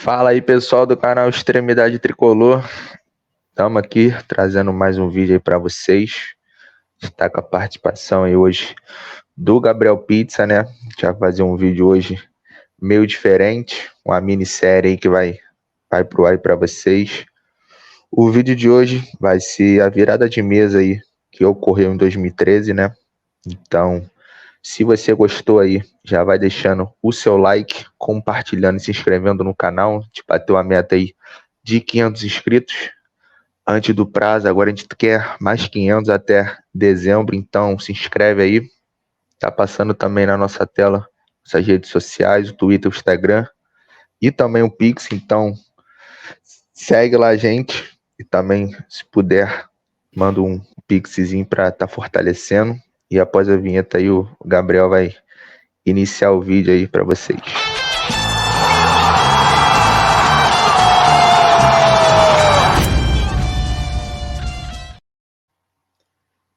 Fala aí, pessoal do canal Extremidade Tricolor. Estamos aqui trazendo mais um vídeo aí para vocês. Está com a participação aí hoje do Gabriel Pizza, né? A gente vai fazer um vídeo hoje meio diferente, uma minissérie aí que vai pro ar para vocês. O vídeo de hoje vai ser a virada de mesa aí que ocorreu em 2013, né? Então, se você gostou aí, já vai deixando o seu like, compartilhando e se inscrevendo no canal. A gente bateu a meta aí de 500 inscritos antes do prazo. Agora a gente quer mais 500 até dezembro. Então se inscreve aí. Tá passando também na nossa tela essas redes sociais, o Twitter, o Instagram e também o Pix. Então segue lá a gente e também, se puder, manda um Pixzinho para estar fortalecendo. E após a vinheta aí, o Gabriel vai iniciar o vídeo aí para vocês.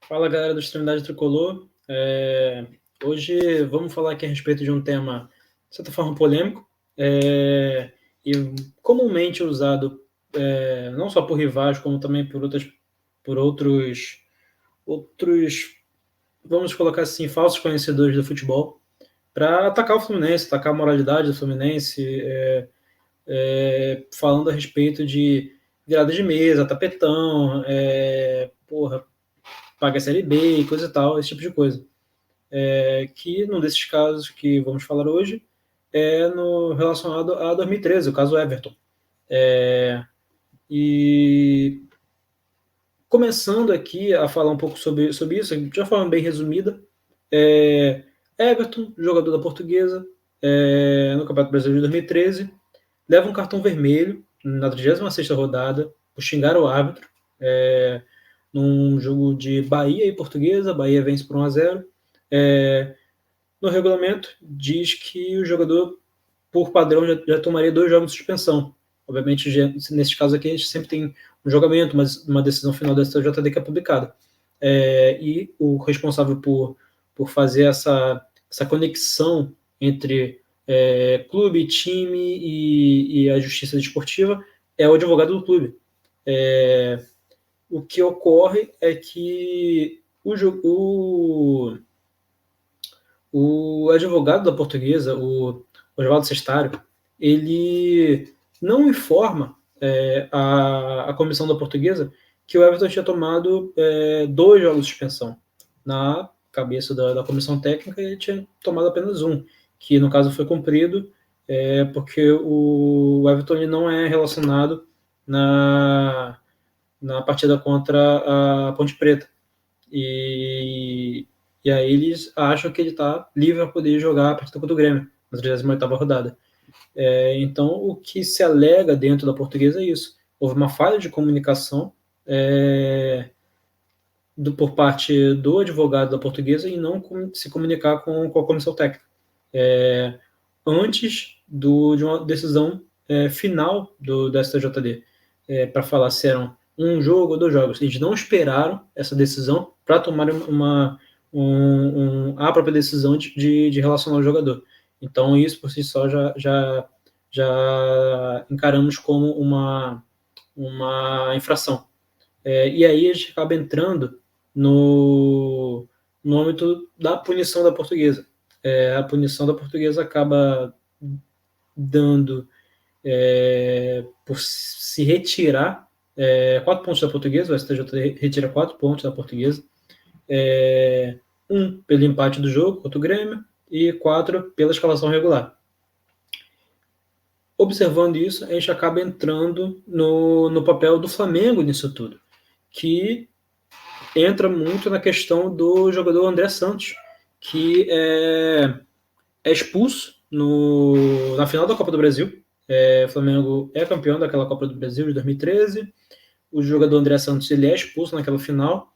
Fala, galera do Extremidade Tricolor. Hoje vamos falar aqui a respeito de um tema, de certa forma, polêmico e comumente usado não só por rivais, como também por outros, vamos colocar assim, falsos conhecedores do futebol, para atacar o Fluminense, atacar a moralidade do Fluminense, falando a respeito de virada de mesa, tapetão, paga a Série B e coisa e tal, esse tipo de coisa. Que num desses casos que vamos falar hoje é relacionado a 2013, o caso Everton. E começando aqui a falar um pouco sobre isso, de uma forma bem resumida, Everton, jogador da Portuguesa, no Campeonato Brasileiro de 2013, leva um cartão vermelho na 36ª rodada por xingar o árbitro, num jogo de Bahia e Portuguesa. Bahia vence por 1-0. No regulamento diz que o jogador, por padrão, já tomaria 2 jogos de suspensão. Obviamente, nesse caso aqui, a gente sempre tem um julgamento, mas uma decisão final da STJD que é publicada. E o responsável por fazer essa conexão entre clube, time e a justiça desportiva é o advogado do clube. O que ocorre é que o advogado da Portuguesa, o Oswaldo Sestário, ele não informa a comissão da Portuguesa que o Everton tinha tomado 2 jogos de suspensão. Na cabeça da comissão técnica, ele tinha tomado apenas 1, que no caso foi cumprido, porque o Everton ele não é relacionado na partida contra a Ponte Preta. E aí eles acham que ele está livre para poder jogar a partida contra o Grêmio, na 38ª rodada. Então, o que se alega dentro da Portuguesa é isso. Houve uma falha de comunicação por parte do advogado da Portuguesa em não se comunicar com a comissão técnica. Antes de uma decisão final da STJD, para falar se eram 1 jogo ou 2 jogos. Eles não esperaram essa decisão para tomar a própria decisão de relacionar o jogador. Então, isso por si só já encaramos como uma infração. E aí a gente acaba entrando no âmbito da punição da Portuguesa. A punição da Portuguesa acaba dando por se retirar 4 pontos da Portuguesa. O STJ retira 4 pontos da Portuguesa, 1 pelo empate do jogo contra o Grêmio e 4 pela escalação regular. Observando isso, a gente acaba entrando no papel do Flamengo nisso tudo, que entra muito na questão do jogador André Santos, que é expulso na final da Copa do Brasil. O Flamengo é campeão daquela Copa do Brasil de 2013. O jogador André Santos ele é expulso naquela final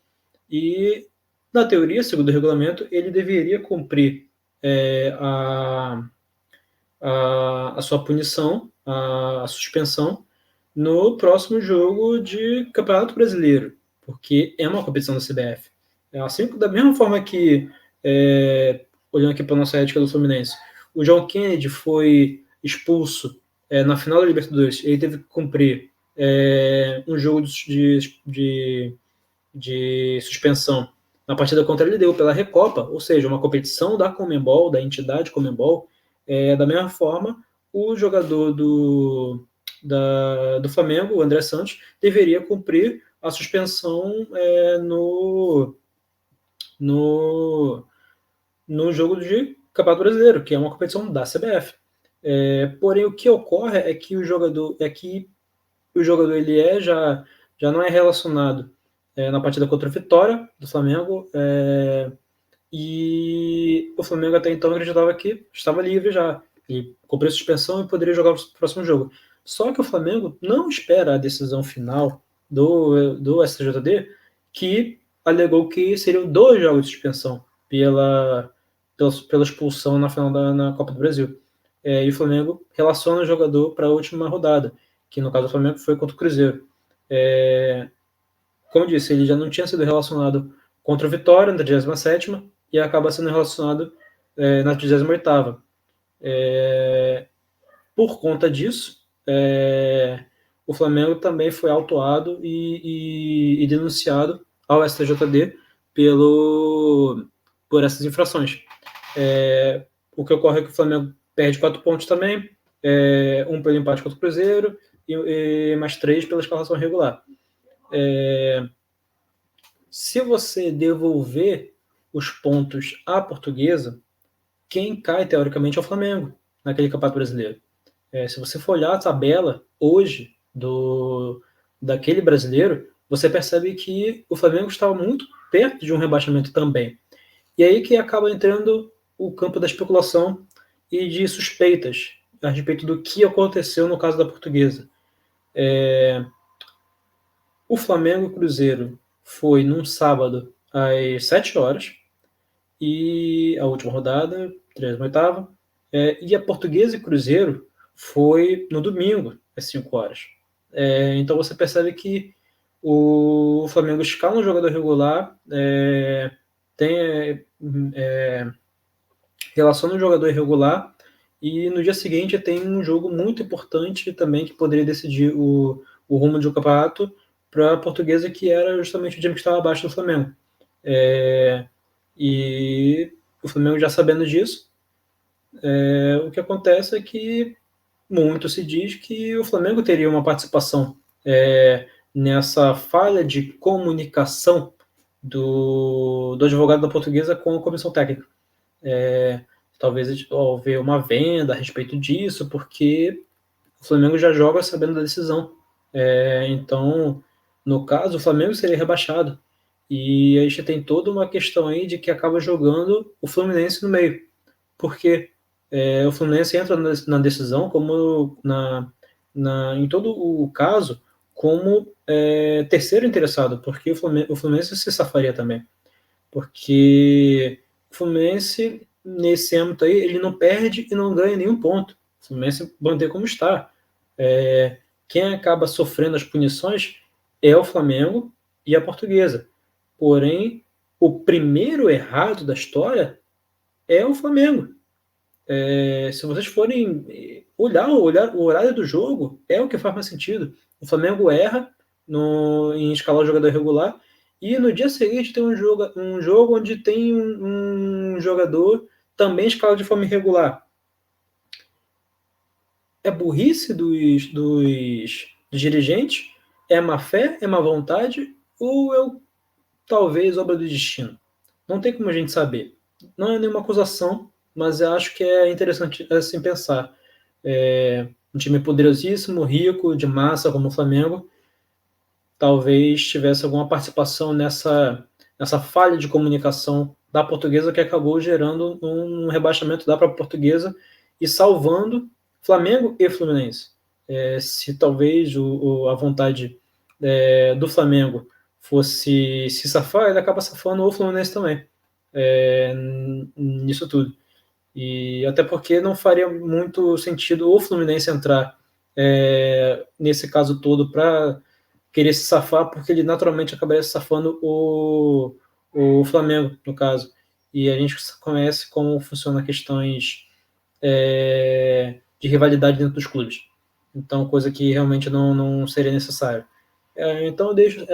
e, na teoria, segundo o regulamento, ele deveria cumprir a sua punição, a suspensão, no próximo jogo de Campeonato Brasileiro, porque é uma competição da CBF. Assim, da mesma forma que, olhando aqui para a nossa ética do Fluminense, o João Kennedy foi expulso na final da Libertadores, ele teve que cumprir um jogo de suspensão na partida contra a LDU pela Recopa, ou seja, uma competição da Conmebol, da entidade Conmebol. Da mesma forma, o jogador do Flamengo, o André Santos, deveria cumprir a suspensão no jogo de Campeonato Brasileiro, que é uma competição da CBF. Porém, o que ocorre é que o jogador ele já não é relacionado na partida contra o Vitória do Flamengo, e o Flamengo até então acreditava que estava livre já, e cumpriu a suspensão e poderia jogar o próximo jogo. Só que o Flamengo não espera a decisão final do STJD, que alegou que seriam 2 jogos de suspensão pela expulsão na final na Copa do Brasil. E o Flamengo relaciona o jogador para a última rodada, que no caso do Flamengo foi contra o Cruzeiro. Como eu disse, ele já não tinha sido relacionado contra o Vitória na 37ª e acaba sendo relacionado na 38ª. Por conta disso, o Flamengo também foi autuado e denunciado ao STJD por essas infrações. O que ocorre é que o Flamengo perde 4 pontos também, 1 pelo empate contra o Cruzeiro e mais 3 pela escalação regular. Se você devolver os pontos à Portuguesa, quem cai teoricamente é o Flamengo naquele Campeonato Brasileiro. Se você for olhar a tabela hoje daquele brasileiro, você percebe que o Flamengo estava muito perto de um rebaixamento também. E aí que acaba entrando o campo da especulação e de suspeitas a respeito do que aconteceu no caso da Portuguesa. O Flamengo e o Cruzeiro foi num sábado às 7 horas, e a última rodada, 38ª, e a Portuguesa e Cruzeiro foi no domingo, às 5 horas. Então você percebe que o Flamengo escala um jogador regular, relaciona um jogador irregular, e no dia seguinte tem um jogo muito importante também que poderia decidir o rumo de um campeonato para a Portuguesa, que era justamente o time que estava abaixo do Flamengo. E o Flamengo já sabendo disso, o que acontece é que muito se diz que o Flamengo teria uma participação nessa falha de comunicação do advogado da Portuguesa com a comissão técnica. Talvez houve uma venda a respeito disso, porque o Flamengo já joga sabendo da decisão. Então, no caso, o Flamengo seria rebaixado. E a gente tem toda uma questão aí de que acaba jogando o Fluminense no meio. Porque o Fluminense entra na decisão como em todo o caso como terceiro interessado, porque o Fluminense se safaria também. Porque o Fluminense, nesse âmbito aí, ele não perde e não ganha nenhum ponto. O Fluminense mantém como está. Quem acaba sofrendo as punições é o Flamengo e a Portuguesa. Porém, o primeiro errado da história é o Flamengo. Se vocês forem olhar o horário do jogo, é o que faz mais sentido. O Flamengo erra em escalar o jogador regular, e no dia seguinte tem um jogo onde tem um jogador também escalado de forma irregular. É burrice dos dirigentes? É má fé? É má vontade? Ou talvez obra do destino? Não tem como a gente saber. Não é nenhuma acusação, mas eu acho que é interessante assim pensar. Um time poderosíssimo, rico, de massa como o Flamengo, talvez tivesse alguma participação nessa falha de comunicação da Portuguesa, que acabou gerando um rebaixamento da própria Portuguesa e salvando Flamengo e Fluminense. Se talvez a vontade do Flamengo fosse se safar, ele acaba safando o Fluminense também nisso tudo. E até porque não faria muito sentido o Fluminense entrar nesse caso todo para querer se safar, porque ele naturalmente acabaria se safando o Flamengo, no caso. E a gente conhece como funciona questões de rivalidade dentro dos clubes. Então, coisa que realmente não seria necessário. Então, eu deixo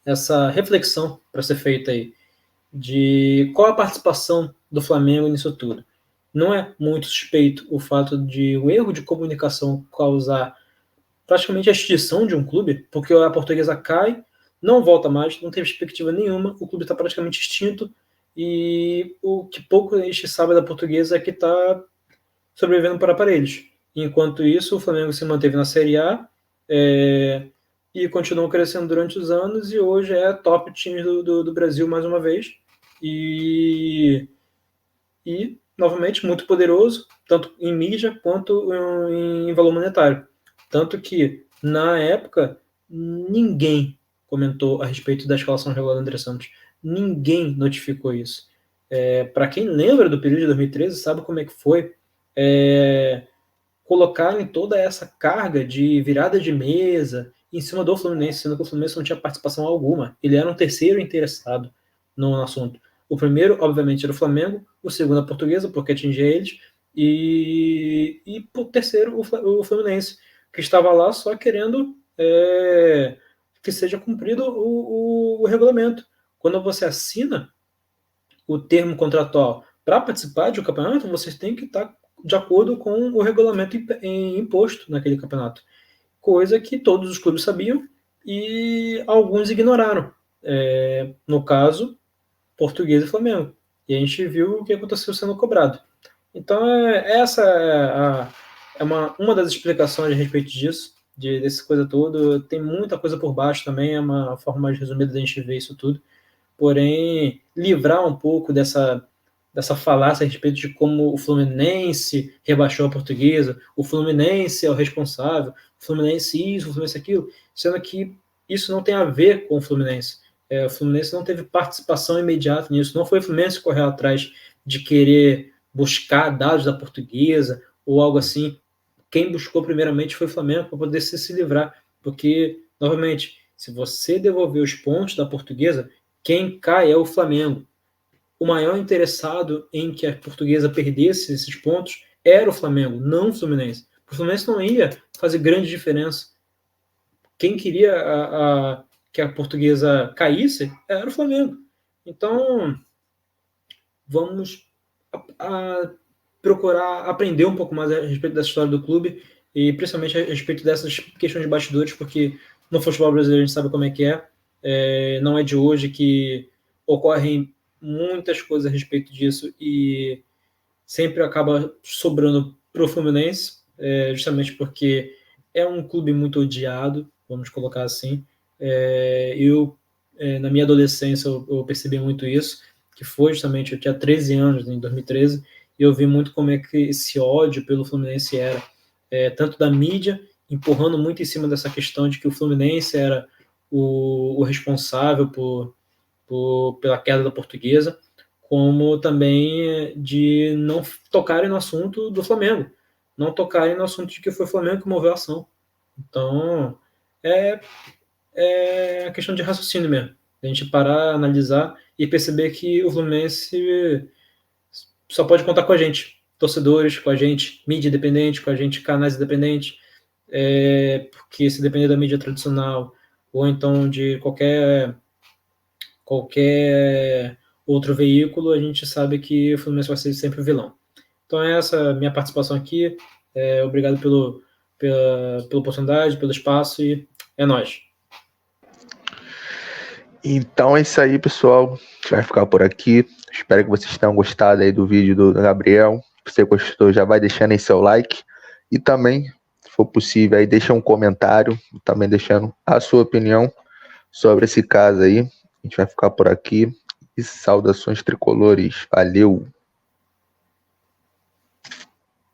essa reflexão para ser feita aí, de qual a participação do Flamengo nisso tudo. Não é muito suspeito o fato de o erro de comunicação causar praticamente a extinção de um clube, porque a Portuguesa cai, não volta mais, não tem perspectiva nenhuma, o clube está praticamente extinto, e o que pouco a gente sabe da Portuguesa é que está sobrevivendo por aparelhos. Enquanto isso, o Flamengo se manteve na Série A e continuou crescendo durante os anos, e hoje é top time do Brasil mais uma vez. E novamente, muito poderoso, tanto em mídia quanto em valor monetário. Tanto que, na época, ninguém comentou a respeito da escalação regular do André Santos. Ninguém notificou isso. Para quem lembra do período de 2013, sabe como é que foi colocarem toda essa carga de virada de mesa em cima do Fluminense, sendo que o Fluminense não tinha participação alguma. Ele era um terceiro interessado no assunto. O primeiro, obviamente, era o Flamengo, o segundo a Portuguesa, porque atingia eles, e o terceiro, o Fluminense, que estava lá só querendo que seja cumprido o regulamento. Quando você assina o termo contratual para participar de um campeonato, você tem que estar de acordo com o regulamento imposto naquele campeonato. Coisa que todos os clubes sabiam e alguns ignoraram. No caso, Portuguesa e Flamengo. E a gente viu o que aconteceu sendo cobrado. Então, essa é uma das explicações a respeito disso, dessa coisa toda. Tem muita coisa por baixo também, é uma forma mais resumida da gente ver isso tudo. Porém, livrar um pouco dessa falácia a respeito de como o Fluminense rebaixou a Portuguesa, o Fluminense é o responsável, o Fluminense isso, o Fluminense aquilo, sendo que isso não tem a ver com o Fluminense. O Fluminense não teve participação imediata nisso, não foi o Fluminense que correu atrás de querer buscar dados da Portuguesa ou algo assim. Quem buscou primeiramente foi o Flamengo para poder se livrar, porque, novamente, se você devolver os pontos da Portuguesa, quem cai é o Flamengo. O maior interessado em que a Portuguesa perdesse esses pontos era o Flamengo, não o Fluminense. O Fluminense não ia fazer grande diferença. Quem queria que a Portuguesa caísse era o Flamengo. Então, vamos procurar aprender um pouco mais a respeito dessa história do clube e principalmente a respeito dessas questões de bastidores, porque no futebol brasileiro a gente sabe como é que não é de hoje que ocorrem muitas coisas a respeito disso e sempre acaba sobrando para o Fluminense, justamente porque é um clube muito odiado, vamos colocar assim. Na minha adolescência, eu percebi muito isso, que foi justamente, eu tinha 13 anos em 2013, e eu vi muito como é que esse ódio pelo Fluminense era, tanto da mídia, empurrando muito em cima dessa questão de que o Fluminense era o responsável pela queda da Portuguesa, como também de não tocarem no assunto do Flamengo, não tocarem no assunto de que foi o Flamengo que moveu a ação. Então, é questão de raciocínio mesmo, a gente parar, analisar e perceber que o Fluminense só pode contar com a gente, torcedores, com a gente, mídia independente, com a gente, canais independentes, porque se depender da mídia tradicional ou então de qualquer outro veículo, a gente sabe que o Fluminense vai ser sempre vilão. Então essa é a minha participação aqui. Obrigado pela oportunidade, pelo espaço e é nóis. Então é isso aí, pessoal. A gente vai ficar por aqui. Espero que vocês tenham gostado aí do vídeo do Gabriel. Se você gostou, já vai deixando aí seu like. E também, se for possível, aí deixa um comentário, também deixando a sua opinião sobre esse caso aí. A gente vai ficar por aqui. E saudações tricolores. Valeu!